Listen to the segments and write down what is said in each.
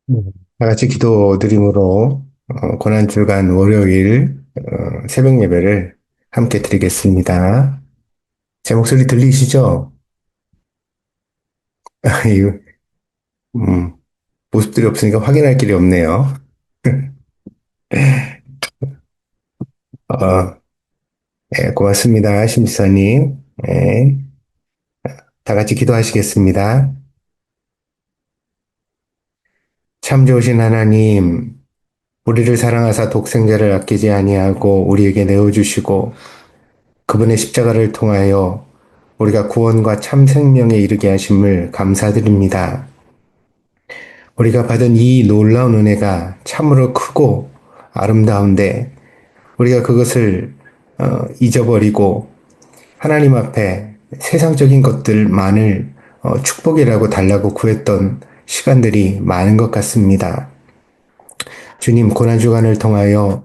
음, 다 같이 기도 드림으로 고난주간 월요일 새벽 예배를 함께 드리겠습니다. 제 목소리 들리시죠? 이, 음, 모습들이 없으니까 확인할 길이 없네요. 어, 네, 고맙습니다, 심지사님. 네, 다 같이 기도하시겠습니다. 참 좋으신 하나님, 우리를 사랑하사 독생자를 아끼지 아니하고 우리에게 내어주시고 그분의 십자가를 통하여 우리가 구원과 참 생명에 이르게 하심을 감사드립니다. 우리가 받은 이 놀라운 은혜가 참으로 크고 아름다운데 우리가 그것을 잊어버리고 하나님 앞에 세상적인 것들만을 축복이라고 달라고 구했던 시간들이 많은 것 같습니다. 주님, 고난주간을 통하여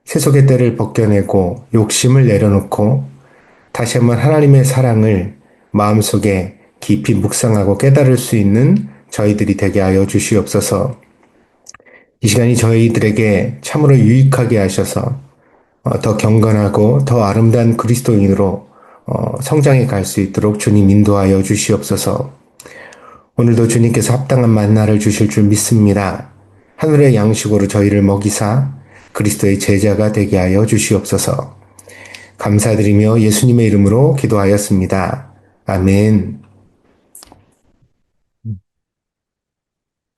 세속의 때를 벗겨내고 욕심을 내려놓고 다시 한번 하나님의 사랑을 마음속에 깊이 묵상하고 깨달을 수 있는 저희들이 되게 하여 주시옵소서. 이 시간이 저희들에게 참으로 유익하게 하셔서 더 경건하고 더 아름다운 그리스도인으로 성장해 갈 수 있도록 주님 인도하여 주시옵소서. 오늘도 주님께서 합당한 만나를 주실 줄 믿습니다. 하늘의 양식으로 저희를 먹이사 그리스도의 제자가 되게 하여 주시옵소서. 감사드리며 예수님의 이름으로 기도하였습니다. 아멘.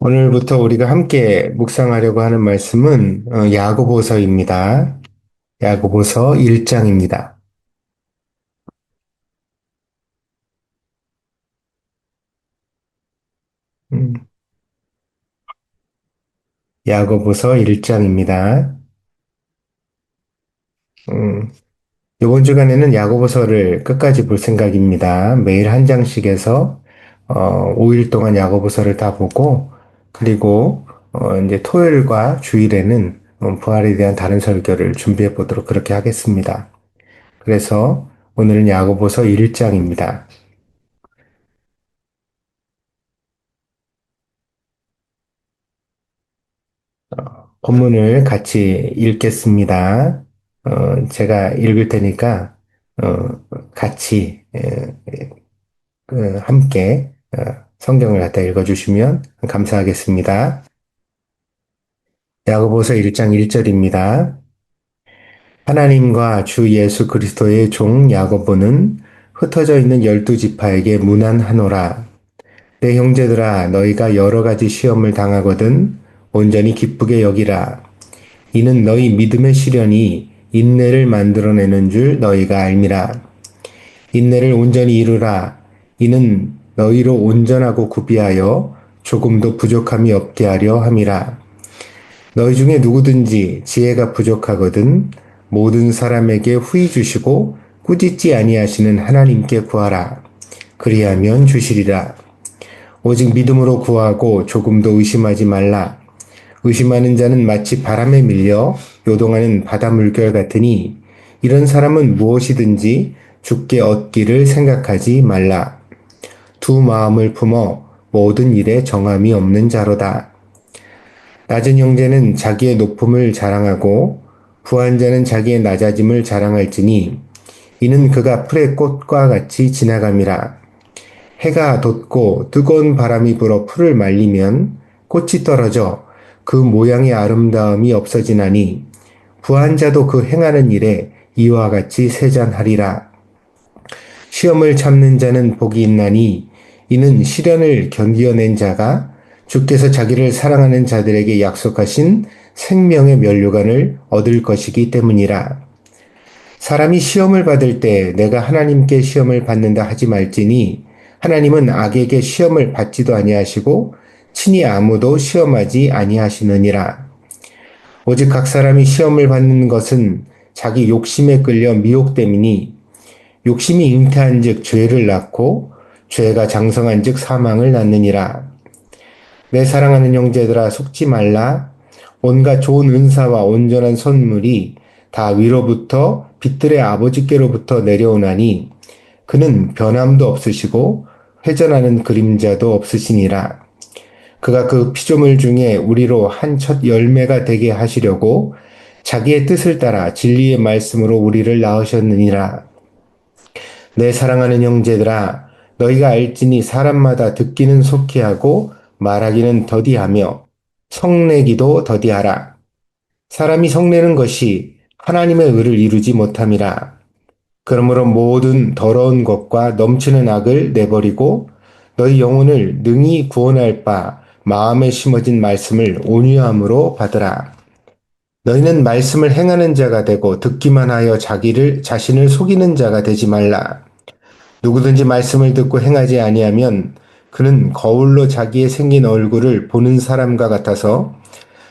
오늘부터 우리가 함께 묵상하려고 하는 말씀은 야고보서입니다. 야고보서 1장입니다. 야고보서 1장입니다. 이번 주간에는 야고보서를 끝까지 볼 생각입니다. 매일 한 장씩 해서 5일 동안 야고보서를 다 보고 그리고 이제 토요일과 주일에는 부활에 대한 다른 설교를 준비해 보도록 그렇게 하겠습니다. 그래서 오늘은 야고보서 1장입니다. 본문을 같이 읽겠습니다. 제가 읽을 테니까 같이 함께 성경을 갖다 읽어주시면 감사하겠습니다. 야고보서 1장 1절입니다. 하나님과 주 예수 그리스도의 종 야고보는 흩어져 있는 12지파에게 문안하노라. 내 형제들아 너희가 여러 가지 시험을 당하거든 온전히 기쁘게 여기라. 이는 너희 믿음의 시련이 인내를 만들어내는 줄 너희가 알미라. 인내를 온전히 이루라. 이는 너희로 온전하고 구비하여 조금도 부족함이 없게 하려 함이라. 너희 중에 누구든지 지혜가 부족하거든 모든 사람에게 후히 주시고 꾸짖지 아니하시는 하나님께 구하라. 그리하면 주시리라. 오직 믿음으로 구하고 조금도 의심하지 말라. 의심하는 자는 마치 바람에 밀려 요동하는 바다 물결 같으니 이런 사람은 무엇이든지 죽게 얻기를 생각하지 말라. 두 마음을 품어 모든 일에 정함이 없는 자로다. 낮은 형제는 자기의 높음을 자랑하고 부한 자는 자기의 낮아짐을 자랑할지니 이는 그가 풀의 꽃과 같이 지나감이라. 해가 돋고 뜨거운 바람이 불어 풀을 말리면 꽃이 떨어져 그 모양의 아름다움이 없어지나니 부한 자도 그 행하는 일에 이와 같이 세잔하리라. 시험을 참는 자는 복이 있나니 이는 시련을 견디어낸 자가 주께서 자기를 사랑하는 자들에게 약속하신 생명의 면류관을 얻을 것이기 때문이라. 사람이 시험을 받을 때 내가 하나님께 시험을 받는다 하지 말지니 하나님은 악에게 시험을 받지도 아니하시고 친히 아무도 시험하지 아니하시느니라. 오직 각 사람이 시험을 받는 것은 자기 욕심에 끌려 미혹됨이니 욕심이 잉태한즉 죄를 낳고 죄가 장성한즉 사망을 낳느니라. 내 사랑하는 형제들아 속지 말라. 온갖 좋은 은사와 온전한 선물이 다 위로부터 빛들의 아버지께로부터 내려오나니 그는 변함도 없으시고 회전하는 그림자도 없으시니라. 그가 그 피조물 중에 우리로 한 첫 열매가 되게 하시려고 자기의 뜻을 따라 진리의 말씀으로 우리를 낳으셨느니라. 내 사랑하는 형제들아, 너희가 알지니 사람마다 듣기는 속히 하고 말하기는 더디하며 성내기도 더디하라. 사람이 성내는 것이 하나님의 의를 이루지 못함이라. 그러므로 모든 더러운 것과 넘치는 악을 내버리고 너희 영혼을 능히 구원할 바 마음에 심어진 말씀을 온유함으로 받으라. 너희는 말씀을 행하는 자가 되고 듣기만 하여 자신을 속이는 자가 되지 말라. 누구든지 말씀을 듣고 행하지 아니하면 그는 거울로 자기의 생긴 얼굴을 보는 사람과 같아서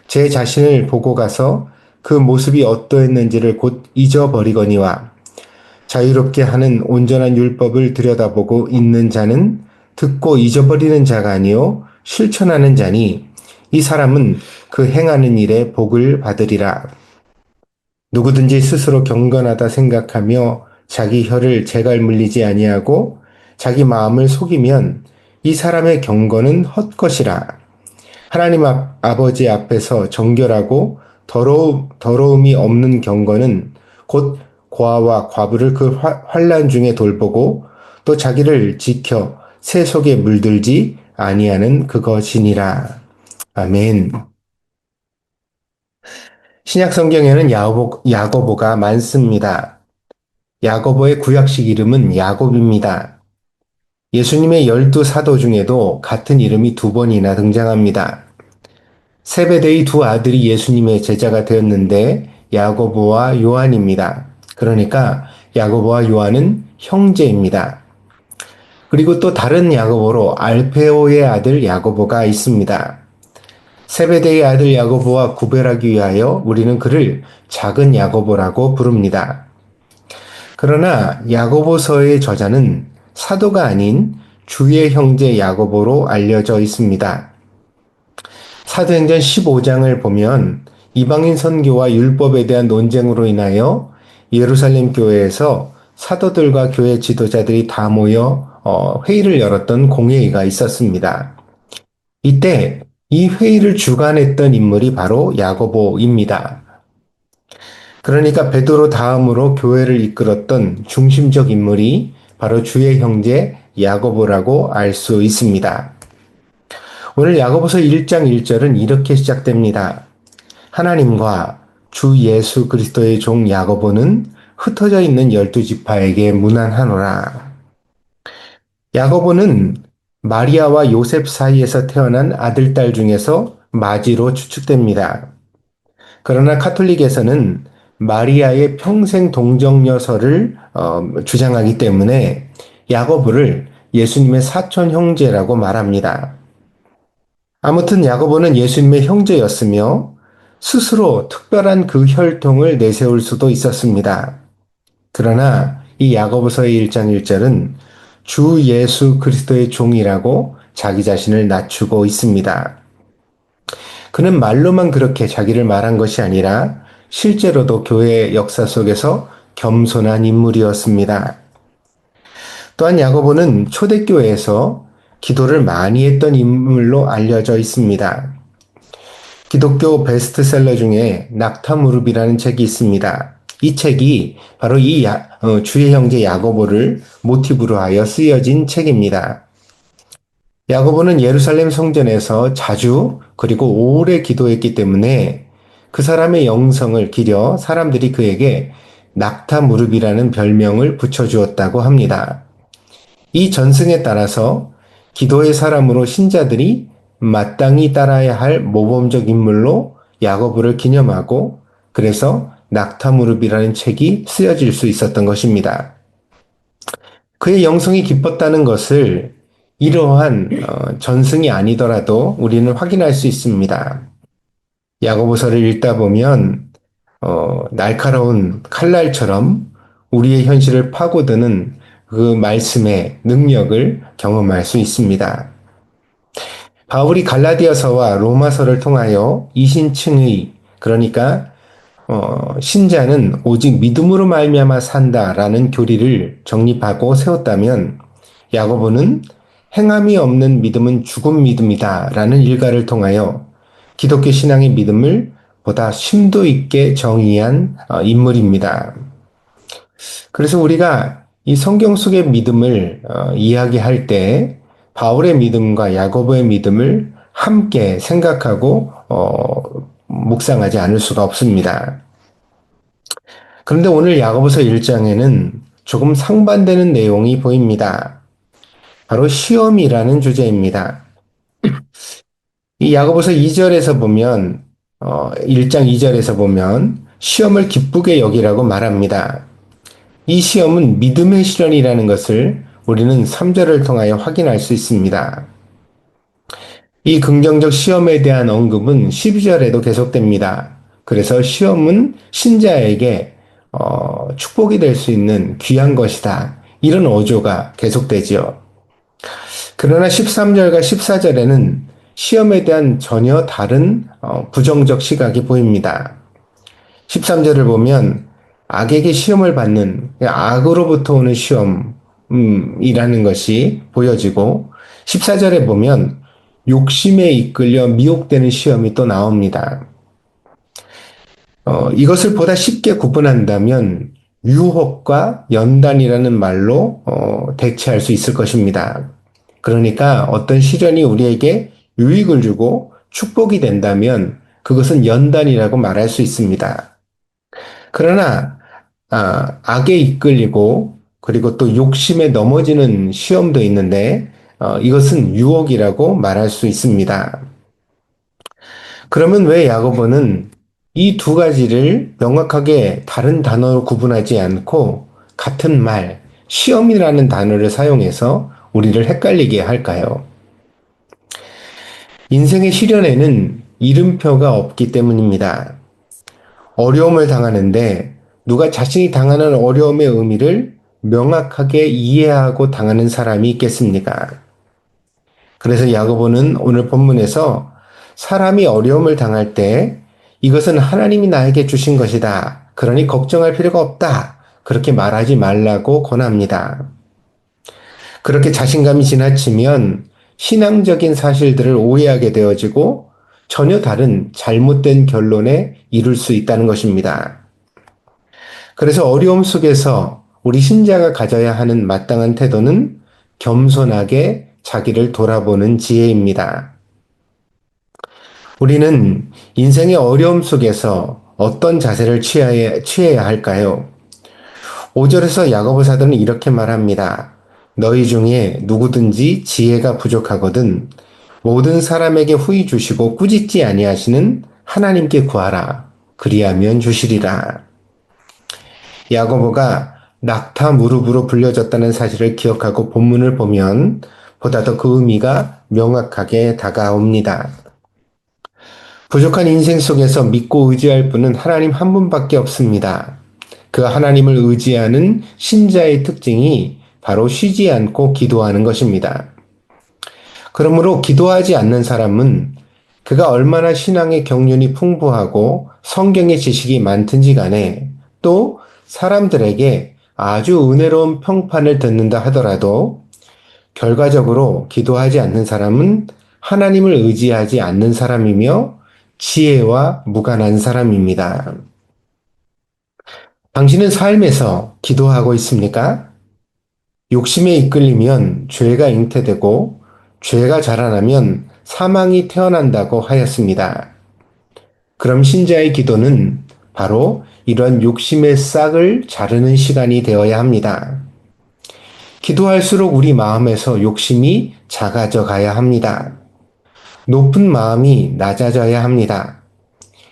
제 자신을 보고 가서 그 모습이 어떠했는지를 곧 잊어버리거니와 자유롭게 하는 온전한 율법을 들여다보고 있는 자는 듣고 잊어버리는 자가 아니요 실천하는 자니 이 사람은 그 행하는 일에 복을 받으리라. 누구든지 스스로 경건하다 생각하며 자기 혀를 제갈 물리지 아니하고 자기 마음을 속이면 이 사람의 경건은 헛것이라. 하나님 아버지 앞에서 정결하고 더러움이 없는 경건은 곧 고아와 과부를 그 환난 중에 돌보고 또 자기를 지켜 새 속에 물들지 아니하는 그것이니라. 아멘. 신약 성경에는 야고보가 많습니다. 야고보의 구약식 이름은 야곱입니다. 예수님의 12사도 중에도 같은 이름이 2번이나 등장합니다. 세베대의 2 아들이 예수님의 제자가 되었는데 야고보와 요한입니다. 그러니까 야고보와 요한은 형제입니다. 그리고 또 다른 야고보로 알페오의 아들 야고보가 있습니다. 세베대의 아들 야고보와 구별하기 위하여 우리는 그를 작은 야고보라고 부릅니다. 그러나 야고보서의 저자는 사도가 아닌 주의 형제 야고보로 알려져 있습니다. 사도행전 15장을 보면 이방인 선교와 율법에 대한 논쟁으로 인하여 예루살렘 교회에서 사도들과 교회 지도자들이 다 모여 회의를 열었던 공회의가 있었습니다. 이때 이 회의를 주관했던 인물이 바로 야고보입니다. 그러니까 베드로 다음으로 교회를 이끌었던 중심적 인물이 바로 주의 형제 야고보라고 알 수 있습니다. 오늘 야고보서 1장 1절은 이렇게 시작됩니다. 하나님과 주 예수 그리스도의 종 야고보는 흩어져 있는 12지파에게 문안하노라. 야고보는 마리아와 요셉 사이에서 태어난 아들딸 중에서 마지로 추측됩니다. 그러나 카톨릭에서는 마리아의 평생 동정녀설을 주장하기 때문에 야고보를 예수님의 사촌 형제라고 말합니다. 아무튼 야고보는 예수님의 형제였으며 스스로 특별한 그 혈통을 내세울 수도 있었습니다. 그러나 이 야고보서의 1장 1절은 주 예수 그리스도의 종이라고 자기 자신을 낮추고 있습니다. 그는 말로만 그렇게 자기를 말한 것이 아니라 실제로도 교회 역사 속에서 겸손한 인물이었습니다. 또한 야고보는 초대교회에서 기도를 많이 했던 인물로 알려져 있습니다. 기독교 베스트셀러 중에 낙타무릎이라는 책이 있습니다. 이 책이 바로 주의 형제 야고보를 모티브로 하여 쓰여진 책입니다. 야고보는 예루살렘 성전에서 자주 그리고 오래 기도했기 때문에 그 사람의 영성을 기려 사람들이 그에게 낙타무릎이라는 별명을 붙여주었다고 합니다. 이 전승에 따라서 기도의 사람으로 신자들이 마땅히 따라야 할 모범적 인물로 야고보를 기념하고 그래서 낙타무릎이라는 책이 쓰여질 수 있었던 것입니다. 그의 영성이 깊었다는 것을 이러한 전승이 아니더라도 우리는 확인할 수 있습니다. 야고보서를 읽다 보면 날카로운 칼날처럼 우리의 현실을 파고드는 그 말씀의 능력을 경험할 수 있습니다. 바울이 갈라디아서와 로마서를 통하여 이신층의 그러니까 신자는 오직 믿음으로 말미암아 산다라는 교리를 정립하고 세웠다면 야고보는 행함이 없는 믿음은 죽은 믿음이다 라는 일가를 통하여 기독교 신앙의 믿음을 보다 심도 있게 정의한 인물입니다. 그래서 우리가 이 성경 속의 믿음을 이야기할 때 바울의 믿음과 야고보의 믿음을 함께 생각하고 묵상하지 않을 수가 없습니다. 그런데 오늘 야고보서 1장에는 조금 상반되는 내용이 보입니다. 바로 시험이라는 주제입니다. 이 야고보서 2절에서 보면 1장 2절에서 보면 시험을 기쁘게 여기라고 말합니다. 이 시험은 믿음의 실현이라는 것을 우리는 3절을 통하여 확인할 수 있습니다. 이 긍정적 시험에 대한 언급은 12절에도 계속됩니다. 그래서 시험은 신자에게 축복이 될 수 있는 귀한 것이다. 이런 어조가 계속되지요. 그러나 13절과 14절에는 시험에 대한 전혀 다른 부정적 시각이 보입니다. 13절을 보면 악에게 시험을 받는 악으로부터 오는 시험이라는 것이 보여지고 14절에 보면 욕심에 이끌려 미혹되는 시험이 또 나옵니다. 이것을 보다 쉽게 구분한다면 유혹과 연단이라는 말로 대체할 수 있을 것입니다. 그러니까 어떤 시련이 우리에게 유익을 주고 축복이 된다면 그것은 연단이라고 말할 수 있습니다. 그러나 악에 이끌리고 그리고 또 욕심에 넘어지는 시험도 있는데 이것은 유혹이라고 말할 수 있습니다. 그러면 왜 야고보는 이 두 가지를 명확하게 다른 단어로 구분하지 않고 같은 말, 시험이라는 단어를 사용해서 우리를 헷갈리게 할까요? 인생의 시련에는 이름표가 없기 때문입니다. 어려움을 당하는데 누가 자신이 당하는 어려움의 의미를 명확하게 이해하고 당하는 사람이 있겠습니까? 그래서 야고보는 오늘 본문에서 사람이 어려움을 당할 때 이것은 하나님이 나에게 주신 것이다. 그러니 걱정할 필요가 없다. 그렇게 말하지 말라고 권합니다. 그렇게 자신감이 지나치면 신앙적인 사실들을 오해하게 되어지고 전혀 다른 잘못된 결론에 이를 수 있다는 것입니다. 그래서 어려움 속에서 우리 신자가 가져야 하는 마땅한 태도는 겸손하게 자기를 돌아보는 지혜입니다. 우리는 인생의 어려움 속에서 어떤 자세를 취해야 할까요? 5절에서 야고보 사도는 이렇게 말합니다. 너희 중에 누구든지 지혜가 부족하거든 모든 사람에게 후히 주시고 꾸짖지 아니하시는 하나님께 구하라. 그리하면 주시리라. 야고보가 낙타 무릎으로 불려졌다는 사실을 기억하고 본문을 보면 보다 더 그 의미가 명확하게 다가옵니다. 부족한 인생 속에서 믿고 의지할 분은 하나님 한 분밖에 없습니다. 그 하나님을 의지하는 신자의 특징이 바로 쉬지 않고 기도하는 것입니다. 그러므로 기도하지 않는 사람은 그가 얼마나 신앙의 경륜이 풍부하고 성경의 지식이 많든지 간에 또 사람들에게 아주 은혜로운 평판을 듣는다 하더라도 결과적으로 기도하지 않는 사람은 하나님을 의지하지 않는 사람이며 지혜와 무관한 사람입니다. 당신은 삶에서 기도하고 있습니까? 욕심에 이끌리면 죄가 잉태되고 죄가 자라나면 사망이 태어난다고 하였습니다. 그럼 신자의 기도는 바로 이런 욕심의 싹을 자르는 시간이 되어야 합니다. 기도할수록 우리 마음에서 욕심이 작아져 가야 합니다. 높은 마음이 낮아져야 합니다.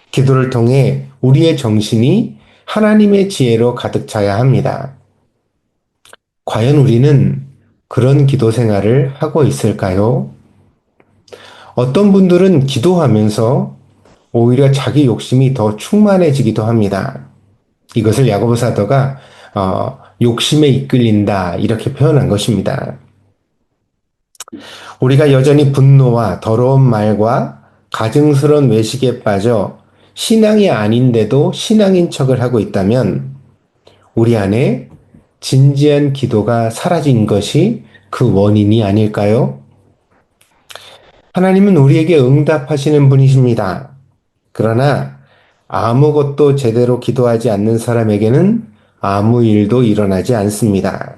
기도를 통해 우리의 정신이 하나님의 지혜로 가득 차야 합니다. 과연 우리는 그런 기도 생활을 하고 있을까요? 어떤 분들은 기도하면서 오히려 자기 욕심이 더 충만해지기도 합니다. 이것을 야고보 사도가 욕심에 이끌린다 이렇게 표현한 것입니다. 우리가 여전히 분노와 더러운 말과 가증스러운 외식에 빠져 신앙이 아닌데도 신앙인 척을 하고 있다면 우리 안에 진지한 기도가 사라진 것이 그 원인이 아닐까요? 하나님은 우리에게 응답하시는 분이십니다. 그러나 아무것도 제대로 기도하지 않는 사람에게는 아무 일도 일어나지 않습니다.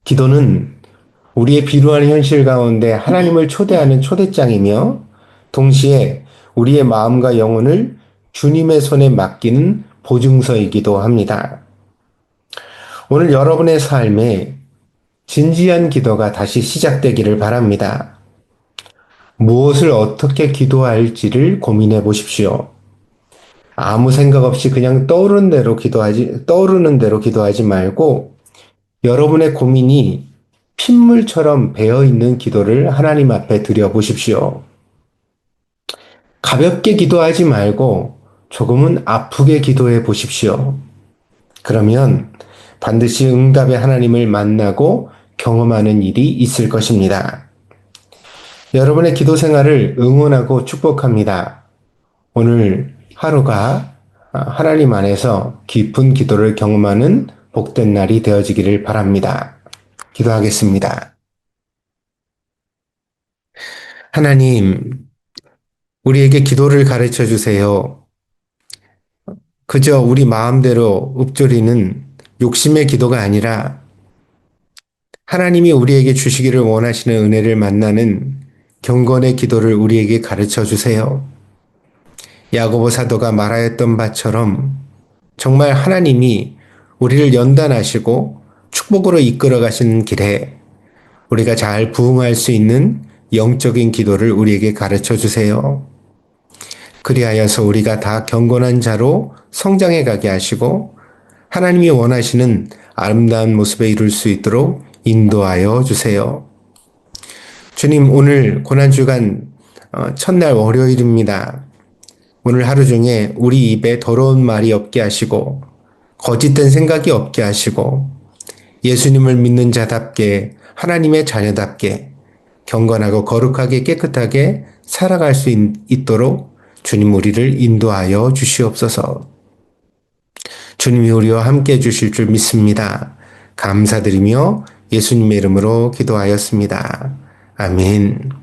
기도는 우리의 비루한 현실 가운데 하나님을 초대하는 초대장이며 동시에 우리의 마음과 영혼을 주님의 손에 맡기는 보증서이기도 합니다. 오늘 여러분의 삶에 진지한 기도가 다시 시작되기를 바랍니다. 무엇을 어떻게 기도할지를 고민해 보십시오. 아무 생각 없이 그냥 떠오르는 대로 기도하지 말고 여러분의 고민이 핏물처럼 배어 있는 기도를 하나님 앞에 드려 보십시오. 가볍게 기도하지 말고 조금은 아프게 기도해 보십시오. 그러면 반드시 응답의 하나님을 만나고 경험하는 일이 있을 것입니다. 여러분의 기도 생활을 응원하고 축복합니다. 오늘 하루가 하나님 안에서 깊은 기도를 경험하는 복된 날이 되어지기를 바랍니다. 기도하겠습니다. 하나님, 우리에게 기도를 가르쳐 주세요. 그저 우리 마음대로 읊조리는 욕심의 기도가 아니라 하나님이 우리에게 주시기를 원하시는 은혜를 만나는 경건의 기도를 우리에게 가르쳐 주세요. 야고보 사도가 말하였던 바처럼 정말 하나님이 우리를 연단하시고 축복으로 이끌어 가시는 길에 우리가 잘 부응할 수 있는 영적인 기도를 우리에게 가르쳐 주세요. 그리하여서 우리가 다 경건한 자로 성장해 가게 하시고 하나님이 원하시는 아름다운 모습에 이룰 수 있도록 인도하여 주세요. 주님, 오늘 고난주간 첫날 월요일입니다. 오늘 하루 중에 우리 입에 더러운 말이 없게 하시고 거짓된 생각이 없게 하시고 예수님을 믿는 자답게 하나님의 자녀답게 경건하고 거룩하게 깨끗하게 살아갈 수 있도록 주님 우리를 인도하여 주시옵소서. 주님이 우리와 함께 해주실 줄 믿습니다. 감사드리며 예수님의 이름으로 기도하였습니다. 아멘.